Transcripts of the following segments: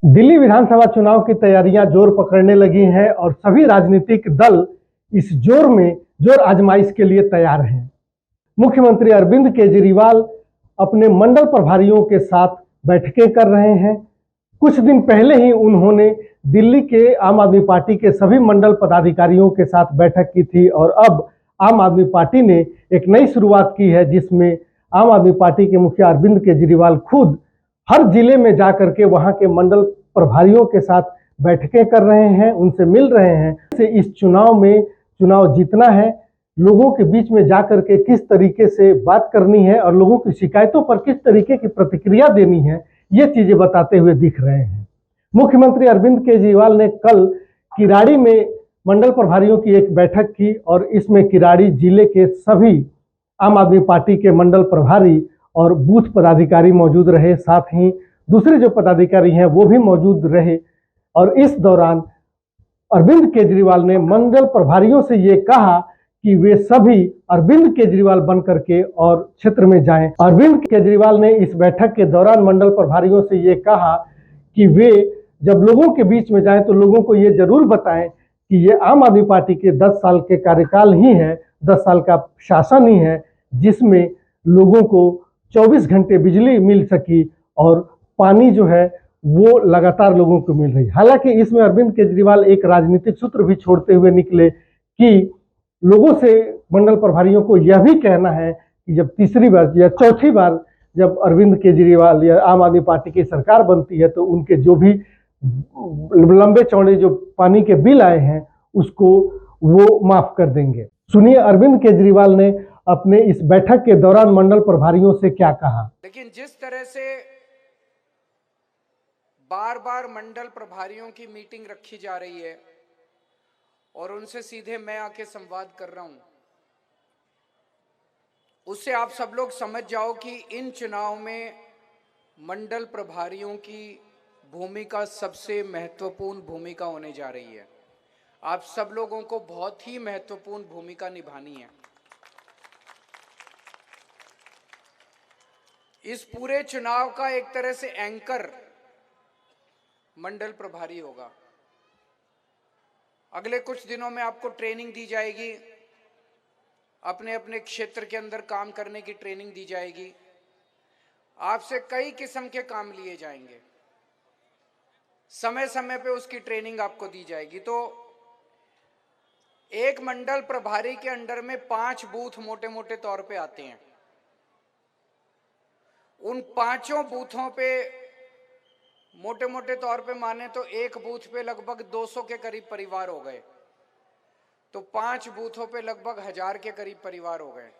दिल्ली विधानसभा चुनाव की तैयारियां जोर पकड़ने लगी हैं और सभी राजनीतिक दल इस जोर आजमाइश के लिए तैयार हैं। मुख्यमंत्री अरविंद केजरीवाल अपने मंडल प्रभारियों के साथ बैठकें कर रहे हैं। कुछ दिन पहले ही उन्होंने दिल्ली के आम आदमी पार्टी के सभी मंडल पदाधिकारियों के साथ बैठक की थी और अब आम आदमी पार्टी ने एक नई शुरुआत की है, जिसमें आम आदमी पार्टी के मुखिया अरविंद केजरीवाल खुद हर जिले में जाकर के वहां के मंडल प्रभारियों के साथ बैठकें कर रहे हैं, उनसे मिल रहे हैं। से इस चुनाव जीतना है, लोगों के बीच में जाकर के किस तरीके से बात करनी है और लोगों की शिकायतों पर किस तरीके की प्रतिक्रिया देनी है, ये चीजें बताते हुए दिख रहे हैं। मुख्यमंत्री अरविंद केजरीवाल ने कल किराड़ी में मंडल प्रभारियों की एक बैठक की और इसमें किराड़ी जिले के सभी आम आदमी पार्टी के मंडल प्रभारी और बूथ पदाधिकारी मौजूद रहे, साथ ही दूसरे जो पदाधिकारी हैं वो भी मौजूद रहे। और इस दौरान अरविंद केजरीवाल ने मंडल प्रभारियों से ये कहा कि वे सभी अरविंद केजरीवाल बन करके और क्षेत्र में जाएं। अरविंद केजरीवाल ने इस बैठक के दौरान मंडल प्रभारियों से ये कहा कि वे जब लोगों के बीच में जाएं तो लोगों को ये जरूर बताएं कि ये आम आदमी पार्टी के 10 साल के कार्यकाल ही है, 10 साल का शासन ही है, जिसमें लोगों को 24 घंटे बिजली मिल सकी और पानी जो है वो लगातार लोगों को मिल रही। हालांकि इसमें अरविंद केजरीवाल एक राजनीतिक सूत्र भी छोड़ते हुए निकले कि लोगों से मंडल प्रभारियों को यह भी कहना है कि जब तीसरी बार या चौथी बार जब अरविंद केजरीवाल या आम आदमी पार्टी की सरकार बनती है तो उनके जो भी लंबे चौड़े जो पानी के बिल आए हैं उसको वो माफ कर देंगे। सुनिए अरविंद केजरीवाल ने अपने इस बैठक के दौरान मंडल प्रभारियों से क्या कहा। लेकिन जिस तरह से बार बार मंडल प्रभारियों की मीटिंग रखी जा रही है और उनसे सीधे मैं आके संवाद कर रहा हूं, उससे आप सब लोग समझ जाओ कि इन चुनाव में मंडल प्रभारियों की भूमिका सबसे महत्वपूर्ण भूमिका होने जा रही है। आप सब लोगों को बहुत ही महत्वपूर्ण भूमिका निभानी है। इस पूरे चुनाव का एक तरह से एंकर मंडल प्रभारी होगा। अगले कुछ दिनों में आपको ट्रेनिंग दी जाएगी, अपने अपने क्षेत्र के अंदर काम करने की ट्रेनिंग दी जाएगी, आपसे कई किस्म के काम लिए जाएंगे, समय समय पे उसकी ट्रेनिंग आपको दी जाएगी। तो एक मंडल प्रभारी के अंडर में 5 बूथ मोटे मोटे तौर पे आते हैं। उन 5 बूथों पे मोटे मोटे तौर पे माने तो एक बूथ पे लगभग 200 के करीब परिवार हो गए, तो 5 बूथों पे लगभग 1000 के करीब परिवार हो गए।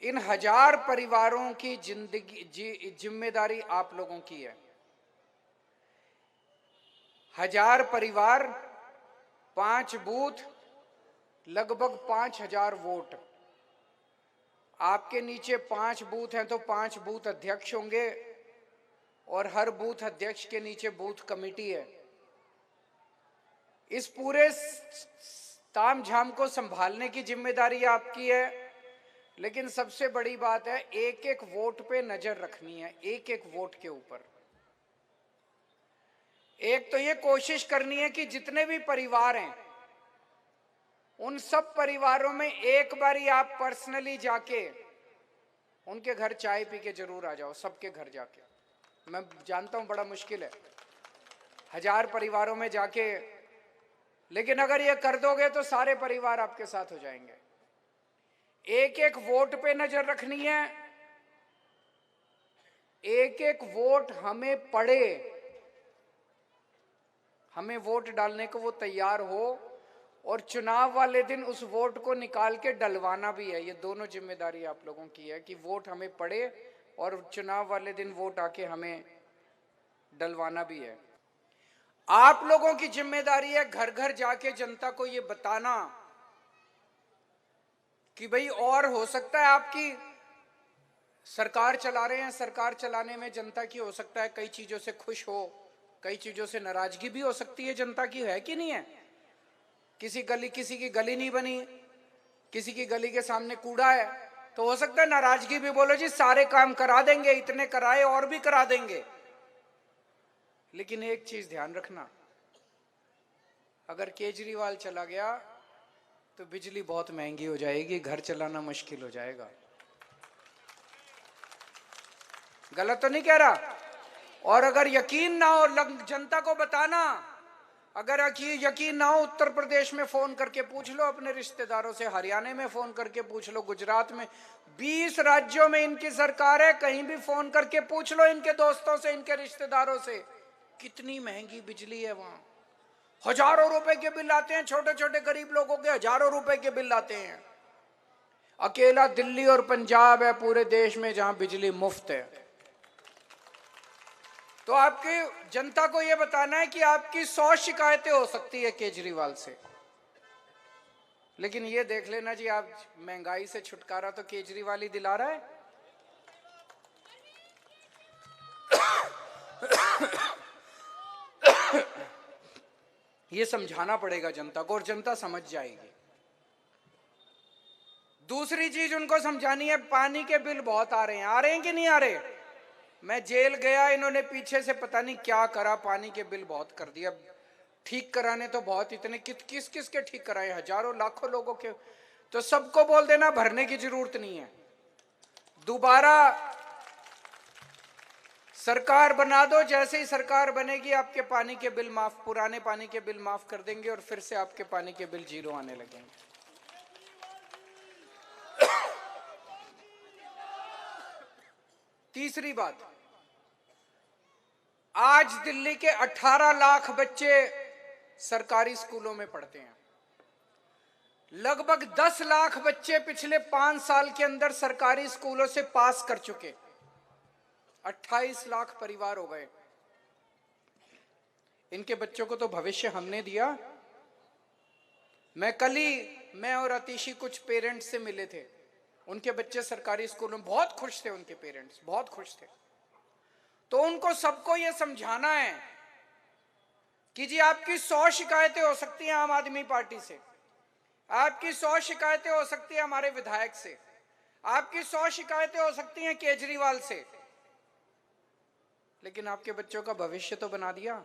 इन 1000 परिवारों की जिम्मेदारी आप लोगों की है। 1000 परिवार, 5 बूथ, लगभग 5000 वोट। आपके नीचे 5 बूथ हैं तो 5 बूथ अध्यक्ष होंगे और हर बूथ अध्यक्ष के नीचे बूथ कमेटी है। इस पूरे तामझाम को संभालने की जिम्मेदारी आपकी है। लेकिन सबसे बड़ी बात है, एक एक वोट पे नजर रखनी है, एक एक वोट के ऊपर। एक तो ये कोशिश करनी है कि जितने भी परिवार हैं उन सब परिवारों में एक बारी आप पर्सनली जाके उनके घर चाय पी के जरूर आ जाओ, सबके घर जाके। मैं जानता हूं बड़ा मुश्किल है 1000 परिवारों में जाके, लेकिन अगर ये कर दोगे तो सारे परिवार आपके साथ हो जाएंगे। एक एक वोट पे नजर रखनी है, एक एक वोट हमें पड़े, हमें वोट डालने को वो तैयार हो, और चुनाव वाले दिन उस वोट को निकाल के डलवाना भी है। ये दोनों जिम्मेदारी आप लोगों की है कि वोट हमें पड़े और चुनाव वाले दिन वोट आके हमें डलवाना भी है। आप लोगों की जिम्मेदारी है घर घर जाके जनता को ये बताना कि भाई, और हो सकता है आपकी सरकार चला रहे हैं, सरकार चलाने में जनता की हो सकता है कई चीजों से खुश हो, कई चीजों से नाराजगी भी हो सकती है जनता की, है कि नहीं है? किसी की गली नहीं बनी, किसी की गली के सामने कूड़ा है, तो हो सकता है नाराजगी भी, बोलो जी सारे काम करा देंगे, इतने कराए और भी करा देंगे। लेकिन एक चीज ध्यान रखना, अगर केजरीवाल चला गया तो बिजली बहुत महंगी हो जाएगी, घर चलाना मुश्किल हो जाएगा। गलत तो नहीं कह रहा? और अगर यकीन ना हो जनता को बताना, अगर यकीन ना हो उत्तर प्रदेश में फोन करके पूछ लो अपने रिश्तेदारों से, हरियाणा में फोन करके पूछ लो, गुजरात में, 20 राज्यों में इनकी सरकार है, कहीं भी फोन करके पूछ लो इनके दोस्तों से, इनके रिश्तेदारों से, कितनी महंगी बिजली है वहां। हजारों रुपए के बिल आते हैं, छोटे छोटे गरीब लोगों के हजारों रुपए के बिल आते हैं। अकेला दिल्ली और पंजाब है पूरे देश में जहां बिजली मुफ्त है। तो आपकी जनता को यह बताना है कि आपकी 100 शिकायतें हो सकती है केजरीवाल से, लेकिन ये देख लेना जी, आप महंगाई से छुटकारा तो केजरीवाल ही दिला रहा है। ये समझाना पड़ेगा जनता को और जनता समझ जाएगी। दूसरी चीज उनको समझानी है, पानी के बिल बहुत आ रहे हैं कि नहीं आ रहे? मैं जेल गया, इन्होंने पीछे से पता नहीं क्या करा, पानी के बिल बहुत कर दिया। ठीक कराने तो बहुत, इतने किस किस के ठीक कराए, हजारों लाखों लोगों के। तो सबको बोल देना भरने की जरूरत नहीं है, दोबारा सरकार बना दो, जैसे ही सरकार बनेगी आपके पानी के बिल माफ, पुराने पानी के बिल माफ कर देंगे और फिर से आपके पानी के बिल जीरो आने लगेंगे। तीसरी बात, आज दिल्ली के 18 लाख बच्चे सरकारी स्कूलों में पढ़ते हैं। लगभग 10 लाख बच्चे पिछले 5 साल के अंदर सरकारी स्कूलों से पास कर चुके। 28 लाख परिवार हो गए। इनके बच्चों को तो भविष्य हमने दिया। मैं और अतिशी कुछ पेरेंट्स से मिले थे, उनके बच्चे सरकारी स्कूलों में, बहुत खुश थे, उनके पेरेंट्स बहुत खुश थे। तो उनको सबको यह समझाना है कि जी आपकी 100 शिकायतें हो सकती हैं आम आदमी पार्टी से, आपकी 100 शिकायतें हो सकती है हमारे विधायक से, आपकी 100 शिकायतें हो सकती हैं केजरीवाल से, लेकिन आपके बच्चों का भविष्य तो बना दिया।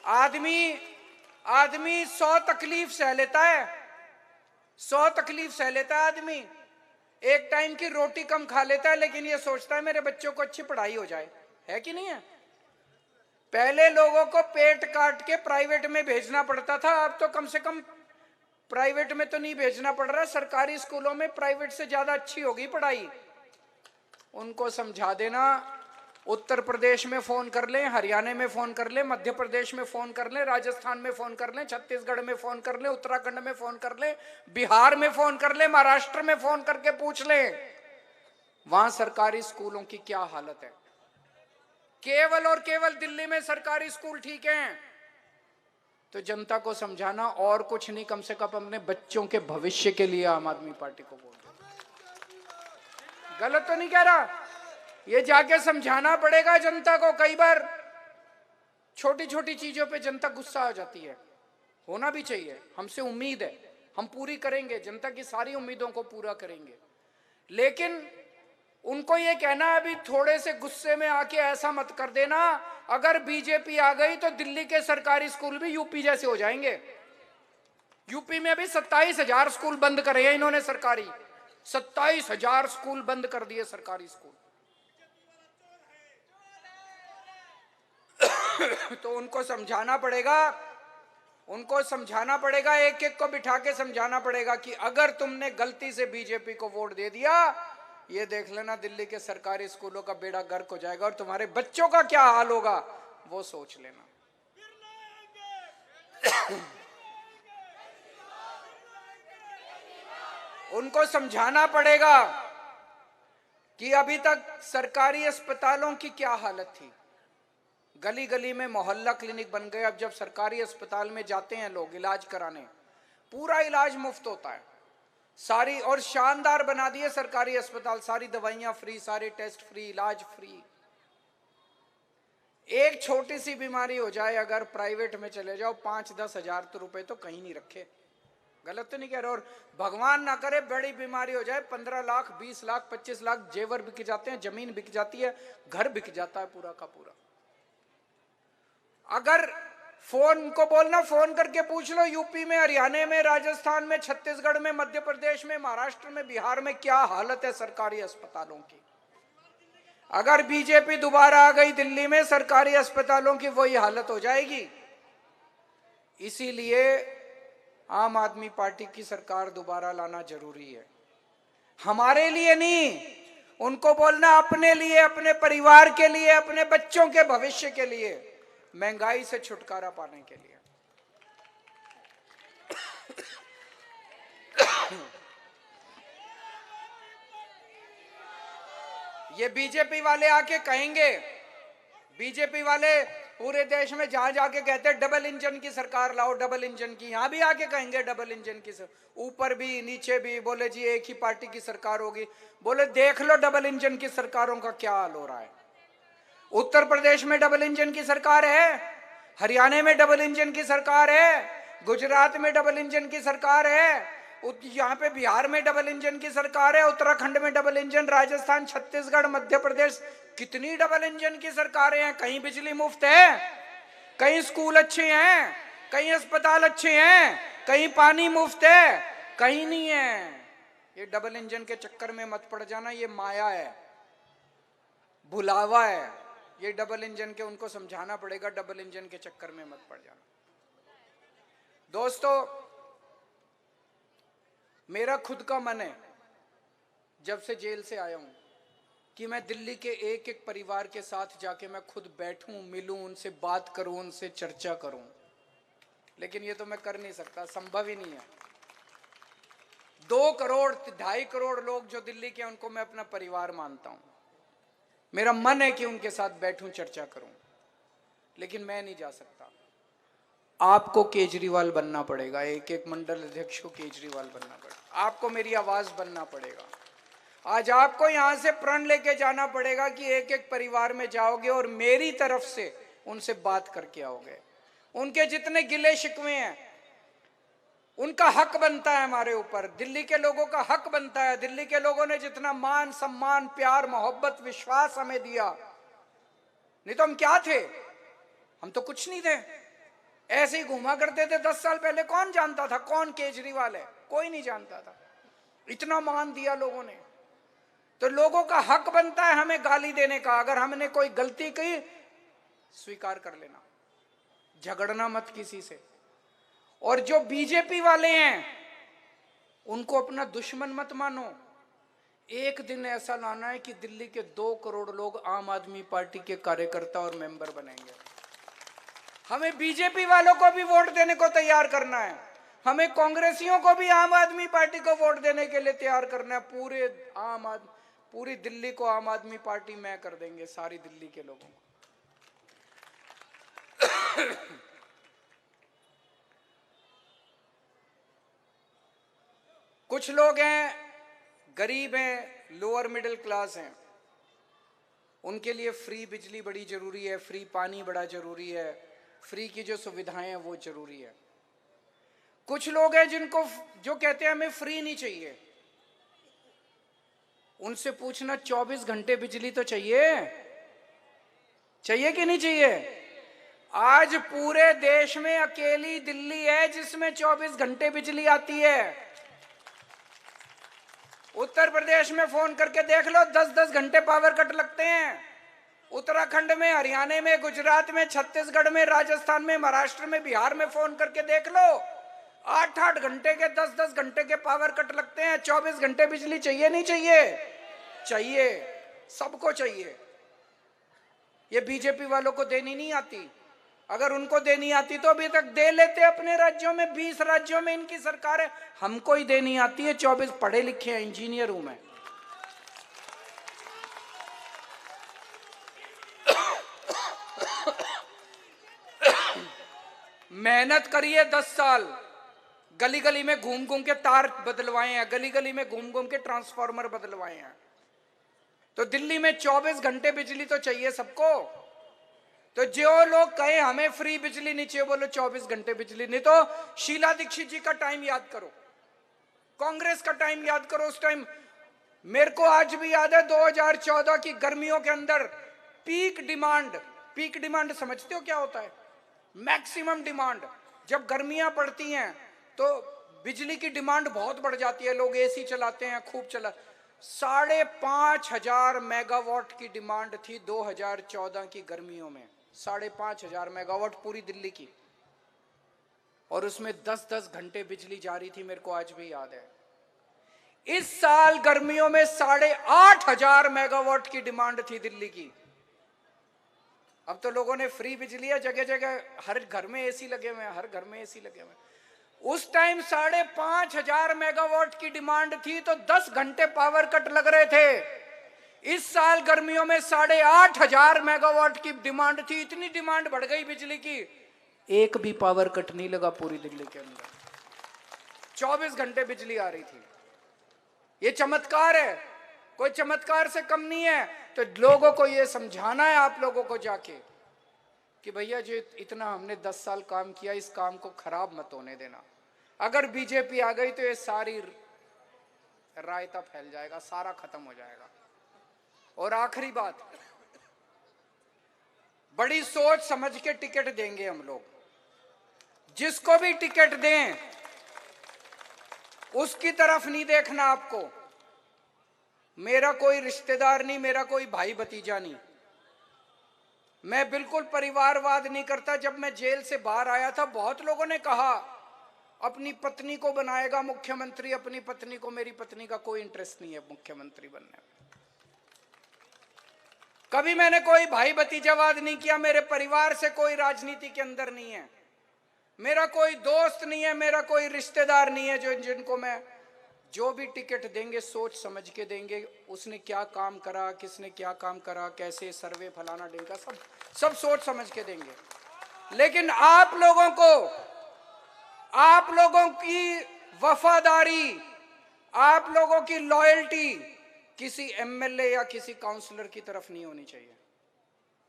आदमी 100 तकलीफ सह लेता है, 100 तकलीफ सह लेता है आदमी, एक टाइम की रोटी कम खा लेता है, लेकिन ये सोचता है मेरे बच्चों को अच्छी पढ़ाई हो जाए, है कि नहीं है? पहले लोगों को पेट काट के प्राइवेट में भेजना पड़ता था, अब तो कम से कम प्राइवेट में तो नहीं भेजना पड़ रहा, सरकारी स्कूलों में प्राइवेट से ज्यादा अच्छी होगी पढ़ाई। उनको समझा देना, उत्तर प्रदेश में फोन कर लें, हरियाणा में फोन कर लें, मध्य प्रदेश में फोन कर लें, राजस्थान में फोन कर लें, छत्तीसगढ़ में फोन कर लें, उत्तराखंड में फोन कर लें, बिहार में फोन कर लें, महाराष्ट्र में फोन करके पूछ लें वहां सरकारी स्कूलों की क्या हालत है। केवल और केवल दिल्ली में सरकारी स्कूल ठीक हैं। तो जनता को समझाना और कुछ नहीं, कम से कम अपने बच्चों के भविष्य के लिए आम आदमी पार्टी को वोट दो। गलत तो नहीं कह रहा, ये जाके समझाना पड़ेगा जनता को। कई बार छोटी छोटी चीजों पे जनता गुस्सा आ जाती है, होना भी चाहिए, हमसे उम्मीद है, हम पूरी करेंगे, जनता की सारी उम्मीदों को पूरा करेंगे, लेकिन उनको ये कहना अभी थोड़े से गुस्से में आके ऐसा मत कर देना, अगर बीजेपी आ गई तो दिल्ली के सरकारी स्कूल भी यूपी जैसे हो जाएंगे। यूपी में अभी 27,000 स्कूल बंद करे हैं इन्होंने, सरकारी 27,000 स्कूल बंद कर दिए, सरकारी स्कूल। तो उनको समझाना पड़ेगा, एक एक को बिठा के समझाना पड़ेगा कि अगर तुमने गलती से बीजेपी को वोट दे दिया, ये देख लेना दिल्ली के सरकारी स्कूलों का बेड़ा गर्क हो जाएगा और तुम्हारे बच्चों का क्या हाल होगा वो सोच लेना। उनको समझाना पड़ेगा कि अभी तक सरकारी अस्पतालों की क्या हालत थी, गली गली में मोहल्ला क्लिनिक बन गए। अब जब सरकारी अस्पताल में जाते हैं लोग इलाज कराने, पूरा इलाज मुफ्त होता है, सारी, और शानदार बना दिए सरकारी अस्पताल, सारी दवाइयां फ्री, सारे टेस्ट फ्री, इलाज फ्री। एक छोटी सी बीमारी हो जाए अगर प्राइवेट में चले जाओ, 5-10 हजार तो रुपए तो कहीं नहीं रखे। गलत तो नहीं कह रहे। और भगवान ना करे बड़ी बीमारी हो जाए, 15 लाख 20 लाख 25 लाख जेवर बिक जाते हैं, जमीन बिक जाती है, घर बिक जाता है पूरा का पूरा। अगर फोन को बोलना, फोन करके पूछ लो यूपी में, हरियाणा में, राजस्थान में, छत्तीसगढ़ में, मध्य प्रदेश में, महाराष्ट्र में, बिहार में क्या हालत है सरकारी अस्पतालों की। अगर बीजेपी दोबारा आ गई दिल्ली में, सरकारी अस्पतालों की वही हालत हो जाएगी। इसीलिए आम आदमी पार्टी की सरकार दोबारा लाना जरूरी है, हमारे लिए नहीं, उनको बोलना अपने लिए, अपने परिवार के लिए, अपने बच्चों के भविष्य के लिए, महंगाई से छुटकारा पाने के लिए। ये बीजेपी वाले आके कहेंगे, बीजेपी वाले पूरे देश में जहां जाके कहते हैं डबल इंजन की सरकार लाओ, डबल इंजन की, यहां भी आके कहेंगे डबल इंजन की, ऊपर भी नीचे भी, बोले जी एक ही पार्टी की सरकार होगी। बोले देख लो डबल इंजन की सरकारों का क्या हाल हो रहा है। उत्तर प्रदेश में डबल इंजन की सरकार है, हरियाणा में डबल इंजन की सरकार है, गुजरात में डबल इंजन की सरकार है, यहाँ पे बिहार में डबल इंजन की सरकार है, उत्तराखंड में डबल इंजन, राजस्थान, छत्तीसगढ़, मध्य प्रदेश, कितनी डबल इंजन की सरकारें हैं। कहीं बिजली मुफ्त है, कहीं स्कूल अच्छे हैं, कहीं अस्पताल अच्छे हैं, कहीं पानी मुफ्त है, कहीं नहीं है। ये डबल इंजन के चक्कर में मत पड़ जाना, ये माया है, भुलावा है। ये डबल इंजन के उनको समझाना पड़ेगा, डबल इंजन के चक्कर में मत पड़ जाना। दोस्तों, मेरा खुद का मन है, जब से जेल से आया हूं, कि मैं दिल्ली के एक एक परिवार के साथ जाके मैं खुद बैठूं, मिलूं, उनसे बात करूं, उनसे चर्चा करूं, लेकिन ये तो मैं कर नहीं सकता, संभव ही नहीं है। 2 करोड़ 2.5 करोड़ लोग जो दिल्ली के, उनको मैं अपना परिवार मानता हूं। मेरा मन है कि उनके साथ बैठूं, चर्चा करूं, लेकिन मैं नहीं जा सकता। आपको केजरीवाल बनना पड़ेगा, एक एक मंडल अध्यक्ष को केजरीवाल बनना पड़ेगा, आपको मेरी आवाज बनना पड़ेगा। आज आपको यहां से प्रण लेके जाना पड़ेगा कि एक एक परिवार में जाओगे और मेरी तरफ से उनसे बात करके आओगे। उनके जितने गिले शिकवे हैं, उनका हक बनता है हमारे ऊपर, दिल्ली के लोगों का हक बनता है। दिल्ली के लोगों ने जितना मान, सम्मान, प्यार, मोहब्बत, विश्वास हमें दिया, नहीं तो हम क्या थे, हम तो कुछ नहीं थे, ऐसे ही घूमा करते थे। 10 साल पहले कौन जानता था कौन केजरीवाल है, कोई नहीं जानता था। इतना मान दिया लोगों ने, तो लोगों का हक बनता है हमें गाली देने का। अगर हमने कोई गलती की, स्वीकार कर लेना, झगड़ना मत किसी से। और जो बीजेपी वाले हैं, उनको अपना दुश्मन मत मानो। एक दिन ऐसा लाना है कि दिल्ली के 2 करोड़ लोग आम आदमी पार्टी के कार्यकर्ता और मेंबर बनेंगे। हमें बीजेपी वालों को भी वोट देने को तैयार करना है, हमें कांग्रेसियों को भी आम आदमी पार्टी को वोट देने के लिए तैयार करना है। पूरी दिल्ली को आम आदमी पार्टी में कर देंगे, सारी दिल्ली के लोगों को। कुछ लोग हैं गरीब हैं, लोअर मिडिल क्लास हैं, उनके लिए फ्री बिजली बड़ी जरूरी है, फ्री पानी बड़ा जरूरी है, फ्री की जो सुविधाएं हैं वो जरूरी है। कुछ लोग हैं जिनको, जो कहते हैं हमें फ्री नहीं चाहिए, उनसे पूछना 24 घंटे बिजली तो चाहिए, चाहिए कि नहीं चाहिए? आज पूरे देश में अकेली दिल्ली है जिसमें 24 घंटे बिजली आती है। उत्तर प्रदेश में फोन करके देख लो, 10-10 घंटे पावर कट लगते हैं। उत्तराखंड में, हरियाणा में, गुजरात में, छत्तीसगढ़ में, राजस्थान में, महाराष्ट्र में, बिहार में फोन करके देख लो, 8-8 घंटे के, 10-10 घंटे के पावर कट लगते हैं। 24 घंटे बिजली चाहिए नहीं चाहिए? चाहिए, सबको चाहिए। ये बीजेपी वालों को देनी नहीं आती। अगर उनको देनी आती तो अभी तक दे लेते अपने राज्यों में। 20 राज्यों में इनकी सरकार है, हमको ही देनी आती है। 24 पढ़े लिखे हैं, इंजीनियर हूं मैं। मेहनत करिए 10 साल, गली गली में घूम घूम के तार बदलवाए हैं, गली गली में घूम घूम के ट्रांसफार्मर बदलवाए हैं। तो दिल्ली में 24 घंटे बिजली तो चाहिए सबको। तो जो लोग कहे हमें फ्री बिजली नहीं चाहिए, बोलो 24 घंटे बिजली। नहीं तो शीला दीक्षित जी का टाइम याद करो, कांग्रेस का टाइम याद करो। उस टाइम मेरे को आज भी याद है 2014 की गर्मियों के अंदर पीक डिमांड समझते हो क्या होता है? Maximum demand. जब गर्मियां पड़ती हैं तो बिजली की डिमांड बहुत बढ़ जाती है, लोग एसी चलाते हैं, खूब चला। 5,500 मेगावाट की डिमांड थी 2014 की गर्मियों में, 5,500 मेगावाट पूरी दिल्ली की, और उसमें 10-10 घंटे बिजली जारी थी, मेरे को आज भी याद है। इस साल गर्मियों में 8,500 मेगावाट की डिमांड थी दिल्ली की। अब तो लोगों ने फ्री बिजली है, जगह जगह हर घर में एसी लगे हुए हैं, हर घर में एसी लगे हुए हैं। उस टाइम 5,500 मेगावाट की डिमांड थी तो 10 घंटे पावर कट लग रहे थे। इस साल गर्मियों में 8,500 मेगावाट की डिमांड थी। इतनी डिमांड बढ़ गई बिजली की, एक भी पावर कट नहीं लगा पूरी दिल्ली के अंदर, 24 घंटे बिजली आ रही थी। ये चमत्कार है, कोई चमत्कार से कम नहीं है। तो लोगों को ये समझाना है, आप लोगों को जाके, कि भैया जो इतना हमने 10 साल काम किया, इस काम को खराब मत होने देना। अगर बीजेपी आ गई तो ये सारी रायता फैल जाएगा, सारा खत्म हो जाएगा। और आखिरी बात, बड़ी सोच समझ के टिकट देंगे हम लोग। जिसको भी टिकट दें उसकी तरफ नहीं देखना आपको। मेरा कोई रिश्तेदार नहीं, मेरा कोई भाई भतीजा नहीं, मैं बिल्कुल परिवारवाद नहीं करता। जब मैं जेल से बाहर आया था, बहुत लोगों ने कहा अपनी पत्नी को बनाएगा मुख्यमंत्री, अपनी पत्नी को। मेरी पत्नी का कोई इंटरेस्ट नहीं है मुख्यमंत्री बनने में। कभी मैंने कोई भाई भतीजावाद नहीं किया। मेरे परिवार से कोई राजनीति के अंदर नहीं है, मेरा कोई दोस्त नहीं है, मेरा कोई रिश्तेदार नहीं है जिनको मैं, जो भी टिकट देंगे सोच समझ के देंगे। उसने क्या काम करा, किसने क्या काम करा, कैसे सर्वे फलाना ढेंका, सब सोच समझ के देंगे। लेकिन आप लोगों की वफादारी, आप लोगों की लॉयल्टी किसी एमएलए या किसी काउंसलर की तरफ नहीं होनी चाहिए।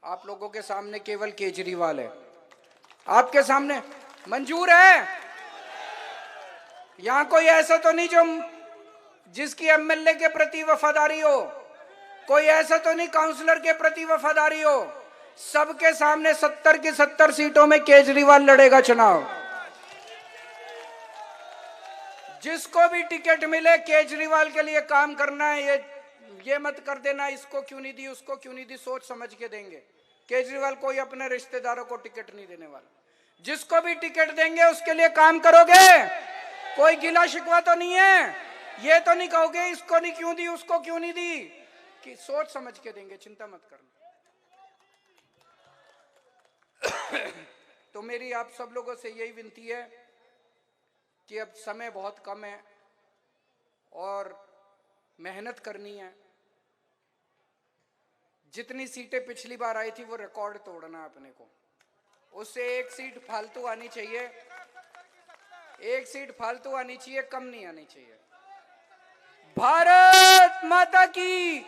आप लोगों के सामने केवल केजरीवाल है, आपके सामने मंजूर है। यहां कोई ऐसा तो नहीं जो जिसकी एमएलए के प्रति वफादारी हो, कोई ऐसा तो नहीं काउंसलर के प्रति वफादारी हो। सबके सामने 70 की 70 सीटों में केजरीवाल लड़ेगा चुनाव। जिसको भी टिकट मिले केजरीवाल के लिए काम करना है। ये मत कर देना इसको क्यों नहीं दी, उसको क्यों नहीं दी, सोच समझ के देंगे। केजरीवाल कोई अपने रिश्तेदारों को टिकट नहीं देने वाला। जिसको भी टिकट देंगे उसके लिए काम करोगे, कोई गिला शिकवा तो नहीं है। ये तो नहीं कहोगे इसको नहीं क्यों दी, उसको क्यों नहीं दी, कि सोच समझ के देंगे, चिंता मत करना। तो मेरी आप सब लोगों से यही विनती है कि अब समय बहुत कम है और मेहनत करनी है। जितनी सीटें पिछली बार आई थी वो रिकॉर्ड तोड़ना है अपने को। उससे एक सीट फालतू आनी चाहिए, एक सीट फालतू आनी चाहिए, कम नहीं आनी चाहिए। भारत माता की